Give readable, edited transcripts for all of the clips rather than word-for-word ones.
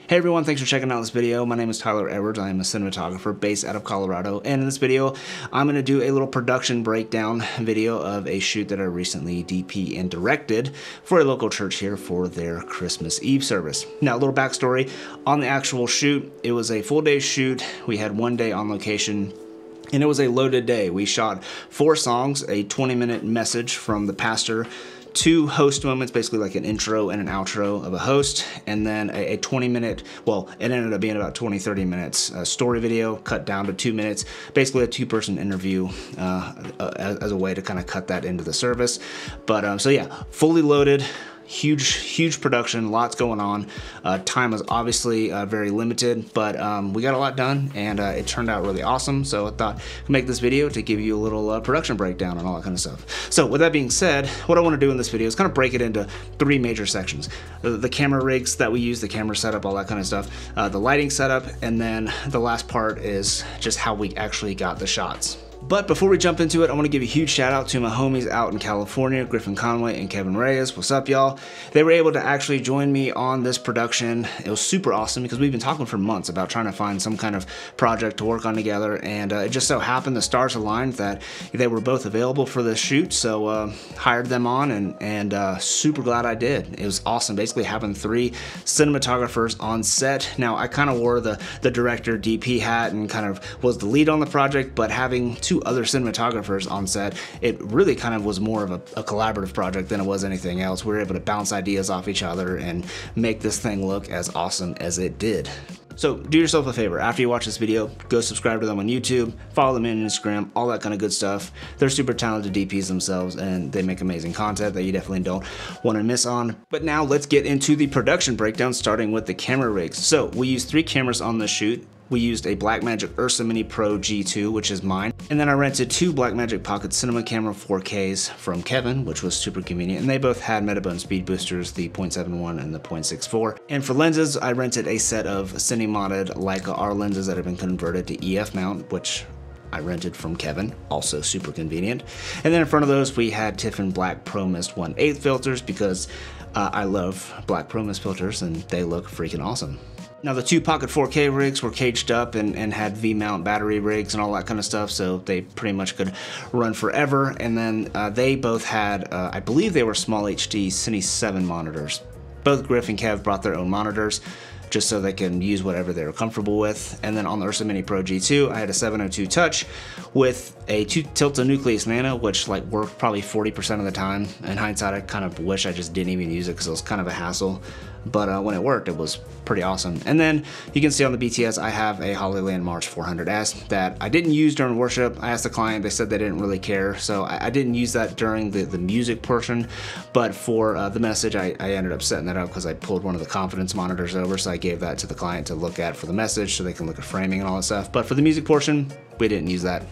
Hey everyone, thanks for checking out this video. My name is Tyler Edwards. I am a cinematographer based out of Colorado, and in this video I'm going to do a little production breakdown video of a shoot that I recently DP and directed for a local church here for their Christmas Eve service. Now, a little backstory on the actual shoot. It was a full day shoot. We had one day on location, and it was a loaded day. We shot 4 songs, a 20-minute message from the pastor, 2 host moments, basically like an intro and an outro of a host, and then a 20-minute, well, it ended up being about 20-30 minutes story video cut down to 2 minutes, basically a 2-person interview as a way to kind of cut that into the service. But so yeah, fully loaded. Huge production, lots going on. Time was obviously very limited, but we got a lot done, and it turned out really awesome. So I thought I'd make this video to give you a little production breakdown and all that kind of stuff. So with that being said, what I want to do in this video is kind of break it into 3 major sections. The camera rigs that we use, the camera setup, all that kind of stuff, the lighting setup, and then the last part is just how we actually got the shots. But before we jump into it, I want to give a huge shout out to my homies out in California, Griff Conway and Kevin Reyes. What's up, y'all? They were able to actually join me on this production. It was super awesome because we've been talking for months about trying to find some kind of project to work on together, and it just so happened the stars aligned that they were both available for this shoot, so hired them on, and super glad I did. It was awesome, basically having 3 cinematographers on set. Now, I kind of wore the director DP hat and kind of was the lead on the project, but having 2 other cinematographers on set, it really kind of was more of a collaborative project than it was anything else. We were able to bounce ideas off each other and make this thing look as awesome as it did. So do yourself a favor, after you watch this video, go subscribe to them on YouTube, follow them on Instagram, all that kind of good stuff. They're super talented DPs themselves, and they make amazing content that you definitely don't want to miss on. But now let's get into the production breakdown, starting with the camera rigs. So we used 3 cameras on the shoot. We used a Blackmagic Ursa Mini Pro G2, which is mine, and then I rented 2 Blackmagic Pocket Cinema Camera 4Ks from Kevin, which was super convenient, and they both had Metabone speed boosters, the 0.71 and the 0.64. And for lenses, I rented a set of cine-modded Leica R lenses that have been converted to EF mount, which I rented from Kevin, also super convenient. And then in front of those, we had Tiffin Black Pro Mist 1/8 filters because I love black Pro Mist filters and they look freaking awesome. Now, the 2 Pocket 4K rigs were caged up and had V-mount battery rigs and all that kind of stuff, so they pretty much could run forever. And then they both had, I believe they were small HD Cine 7 monitors. Both Griff and Kev brought their own monitors, just so they can use whatever they were comfortable with. And then on the Ursa Mini Pro G2, I had a 702 touch with a 2 Tilta Nucleus Nano, which like worked probably 40% of the time. In hindsight, I kind of wish I just didn't even use it because it was kind of a hassle. But when it worked, it was pretty awesome. And then you can see on the BTS, I have a Hollyland March 400S that I didn't use during worship. I asked the client, they said they didn't really care, so I didn't use that during the music portion. But for the message, I ended up setting that up because I pulled one of the confidence monitors over, so I gave that to the client to look at for the message so they can look at framing and all that stuff. But for the music portion, we didn't use that.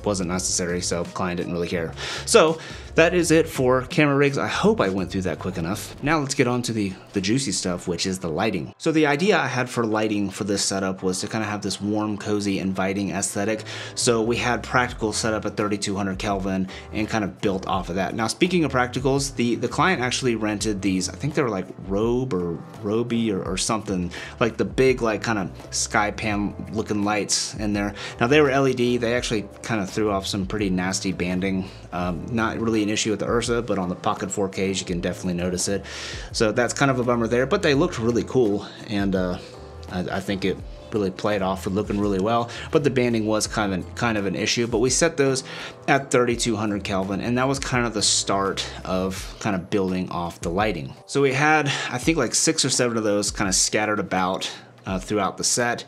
Wasn't necessary, so client didn't really care. So that is it for camera rigs. I hope I went through that quick enough. Now let's get on to the juicy stuff, which is the lighting. So the idea I had for lighting for this setup was to kind of have this warm, cozy, inviting aesthetic. So we had practicals set up at 3200 Kelvin and kind of built off of that. Now, speaking of practicals, the client actually rented these, I think they were like Roby or something, like the big like kind of sky pan looking lights in there. Now they were LED. They actually kind of threw off some pretty nasty banding. Not really an issue with the Ursa, but on the Pocket 4Ks you can definitely notice it. So that's kind of a bummer there, but they looked really cool, and I think it really played off for looking really well. But the banding was kind of an issue. But we set those at 3200 Kelvin, and that was kind of the start of kind of building off the lighting. So we had, I think, like 6 or 7 of those kind of scattered about throughout the set,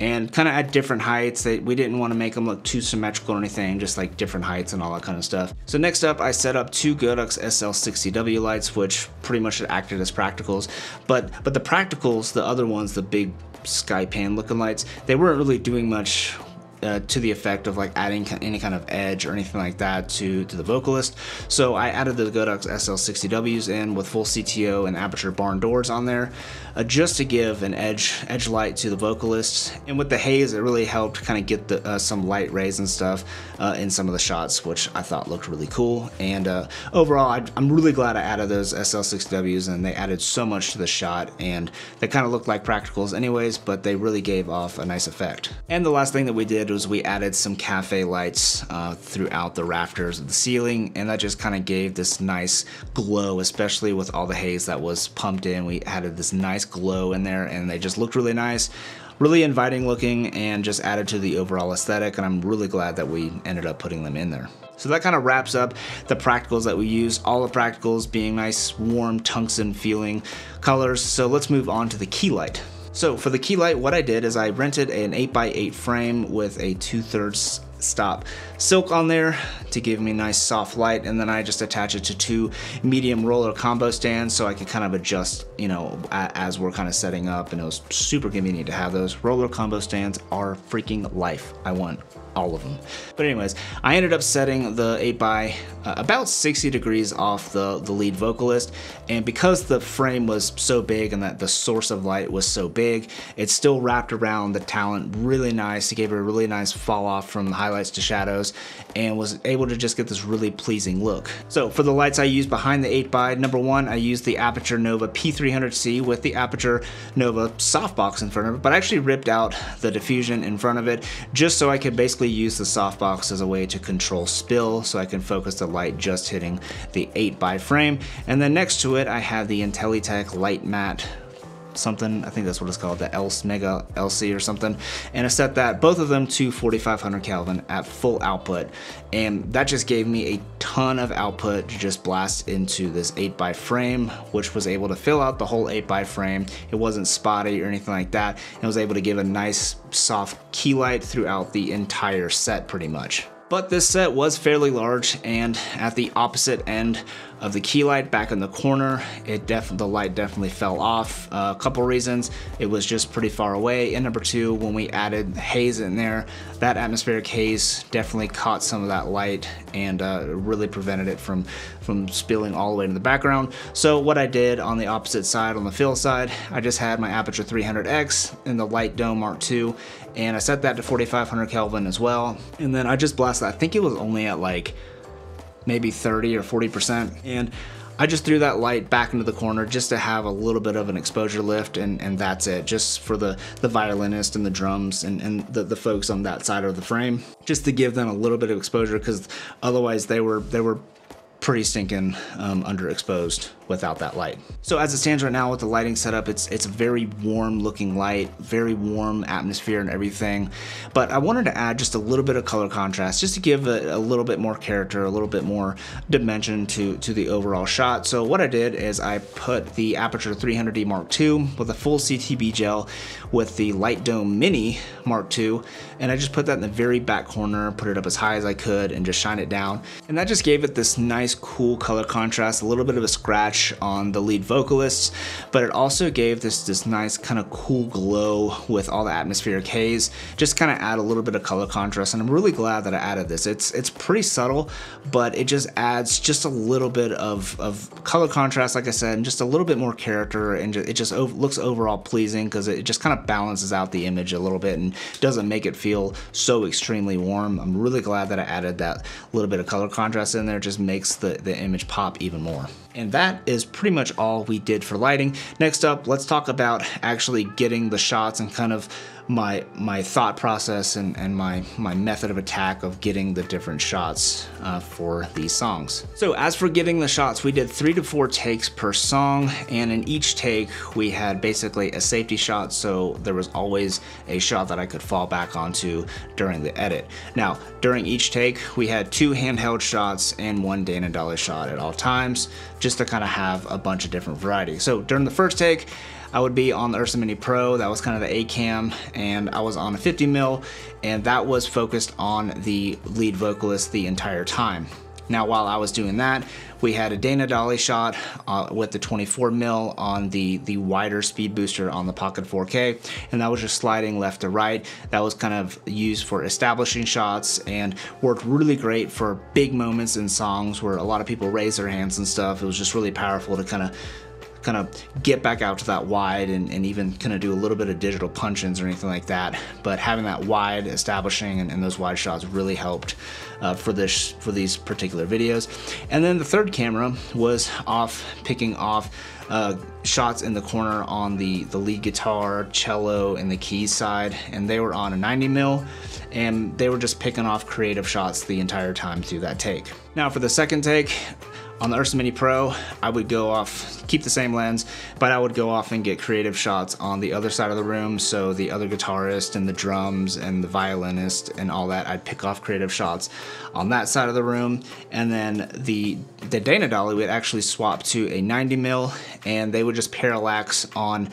and kind of at different heights. We didn't want to make them look too symmetrical or anything, just like different heights and all that kind of stuff. So next up, I set up 2 Godox SL60W lights, which pretty much acted as practicals. But the practicals, the other ones, the big sky pan looking lights, they weren't really doing much to the effect of like adding any kind of edge or anything like that to the vocalist. So I added the Godux SL60Ws in with full CTO and aperture barn doors on there, just to give an edge light to the vocalist. And with the haze, it really helped kind of get some light rays and stuff in some of the shots, which I thought looked really cool. And overall, I'm really glad I added those SL60Ws, and they added so much to the shot, and they kind of looked like practicals anyways, but they really gave off a nice effect. And the last thing that we did was we added some cafe lights throughout the rafters of the ceiling, and that just kind of gave this nice glow, especially with all the haze that was pumped in. We added this nice glow in there, and they just looked really nice, really inviting looking, and just added to the overall aesthetic. And I'm really glad that we ended up putting them in there. So that kind of wraps up the practicals that we used, all the practicals being nice, warm, tungsten feeling colors. So let's move on to the key light. So for the key light, what I did is I rented an 8x8 frame with a 2/3 stop silk on there to give me nice soft light, and then I just attach it to 2 medium roller combo stands so I could kind of adjust, you know, as we're kind of setting up. And it was super convenient to have those. Roller combo stands are freaking life. I want all of them. But anyways, I ended up setting the 8x about 60 degrees off the lead vocalist, and because the frame was so big and that the source of light was so big, it still wrapped around the talent really nice. It gave it a really nice fall off from the highlights to shadows, and was able to just get this really pleasing look. So for the lights I used behind the 8x, number one, I used the Aperture Nova P300C with the Aperture Nova softbox in front of it, but I actually ripped out the diffusion in front of it just so I could basically use the softbox as a way to control spill, so I can focus the light just hitting the 8x frame. And then next to it, I had the Intelitech Light Matte something, I think that's what it's called, the Mega LC or something, and I set that, both of them to 4500 Kelvin at full output, and that just gave me a ton of output to just blast into this 8x frame, which was able to fill out the whole 8x frame. It wasn't spotty or anything like that, and was able to give a nice soft key light throughout the entire set pretty much. But this set was fairly large, and at the opposite end of the key light back in the corner, the light definitely fell off. A couple reasons: it was just pretty far away, and number two, when we added haze in there, that atmospheric haze definitely caught some of that light and really prevented it from spilling all the way to the background. So what I did on the opposite side, on the fill side, I just had my Aperture 300X in the Light Dome Mark II, and I set that to 4500 Kelvin as well, and then I just blasted. I think it was only at like maybe 30 or 40%, and I just threw that light back into the corner just to have a little bit of an exposure lift, and that's it, just for the violinist and the drums and the folks on that side of the frame, just to give them a little bit of exposure, because otherwise they were pretty stinking underexposed without that light. So as it stands right now with the lighting setup, it's a very warm looking light, very warm atmosphere and everything, but I wanted to add just a little bit of color contrast, just to give it a little bit more character, a little bit more dimension to the overall shot. So what I did is I put the Aperture 300D Mark II with a full CTB gel with the Light Dome Mini Mark II, and I just put that in the very back corner, put it up as high as I could, and just shine it down, and that just gave it this nice cool color contrast, a little bit of a scratch on the lead vocalists, but it also gave this nice kind of cool glow with all the atmospheric haze, just kind of add a little bit of color contrast. And I'm really glad that I added this. It's pretty subtle, but it just adds just a little bit of color contrast, like I said, and just a little bit more character, and it just looks overall pleasing, because it just kind of balances out the image a little bit and doesn't make it feel so extremely warm. I'm really glad that I added that little bit of color contrast in there. It just makes the image pop even more. And that is pretty much all we did for lighting. Next up, let's talk about actually getting the shots and kind of my thought process and my method of attack of getting the different shots for these songs. So as for getting the shots, we did 3 to 4 takes per song, and in each take we had basically a safety shot, so there was always a shot that I could fall back onto during the edit. Now, during each take we had 2 handheld shots and 1 Dana Dolly shot at all times, just to kind of have a bunch of different variety. So during the first take, I would be on the Ursa Mini Pro, that was kind of the A cam, and I was on a 50mm, and that was focused on the lead vocalist the entire time. Now, while I was doing that, we had a Dana dolly shot with the 24mm on the wider speed booster on the Pocket 4K, and that was just sliding left to right. That was kind of used for establishing shots and worked really great for big moments in songs where a lot of people raise their hands and stuff. It was just really powerful to kind of get back out to that wide and even kind of do a little bit of digital punch-ins or anything like that. But having that wide establishing and those wide shots really helped for these particular videos. And then the third camera was picking off shots in the corner on the lead guitar, cello, and the keys side, and they were on a 90mm, and they were just picking off creative shots the entire time through that take. Now for the second take, on the Ursa Mini Pro, I would go off, keep the same lens, but I would go off and get creative shots on the other side of the room. So the other guitarist and the drums and the violinist and all that, I'd pick off creative shots on that side of the room. And then the Dana dolly would actually swap to a 90mm, and they would just parallax on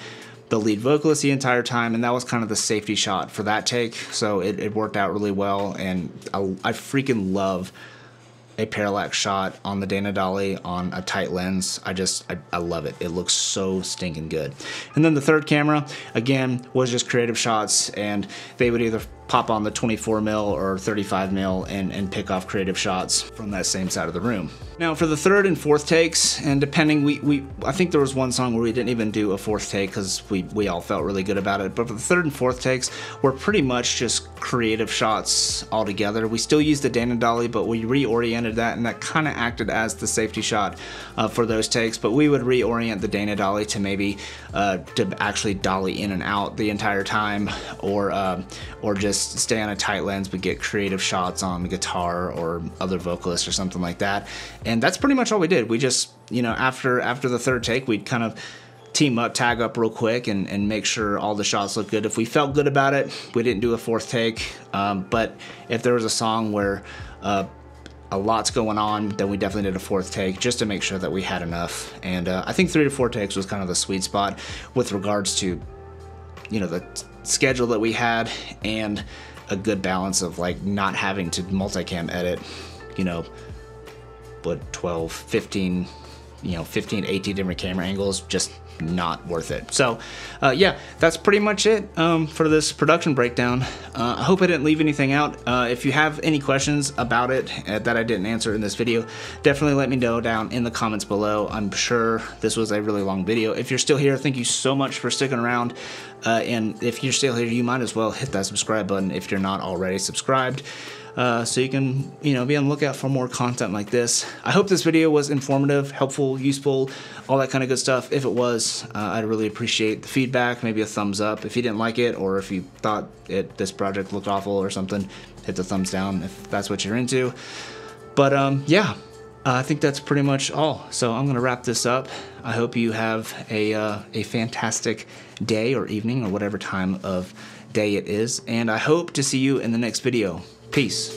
the lead vocalist the entire time, and that was kind of the safety shot for that take. So it worked out really well, and I freaking love a parallax shot on the Dana dolly on a tight lens. I love it. It looks so stinking good. And then the third camera, again, was just creative shots, and they would either pop on the 24mm or 35mm and pick off creative shots from that same side of the room. Now for the third and fourth takes, and depending, I think there was one song where we didn't even do a fourth take because we all felt really good about it, but for the third and fourth takes, we're pretty much just creative shots altogether. We still used the Dana dolly, but we reoriented that, and that kind of acted as the safety shot for those takes, but we would reorient the Dana dolly to maybe to actually dolly in and out the entire time, or just stay on a tight lens but get creative shots on the guitar or other vocalists or something like that. And that's pretty much all we did. We just, you know, after the third take, we'd kind of team up, tag up real quick, and make sure all the shots looked good. If we felt good about it, we didn't do a fourth take, but if there was a song where a lot's going on, then we definitely did a fourth take just to make sure that we had enough. And I think 3 to 4 takes was kind of the sweet spot with regards to, you know, the schedule that we had and a good balance of like not having to multicam edit, you know, but 12, 15, you know, 15, 18 different camera angles, just not worth it. So yeah, that's pretty much it for this production breakdown. I hope I didn't leave anything out. If you have any questions about it that I didn't answer in this video, definitely let me know down in the comments below. I'm sure this was a really long video. If you're still here, thank you so much for sticking around. And if you're still here, you might as well hit that subscribe button if you're not already subscribed. So you can, you know, be on the lookout for more content like this. I hope this video was informative, helpful, useful, all that kind of good stuff. If it was, I'd really appreciate the feedback, maybe a thumbs up. If you didn't like it, or if you thought this project looked awful or something, hit the thumbs down if that's what you're into. But yeah, I think that's pretty much all. So I'm gonna wrap this up. I hope you have a fantastic day or evening or whatever time of day it is, and I hope to see you in the next video. Peace.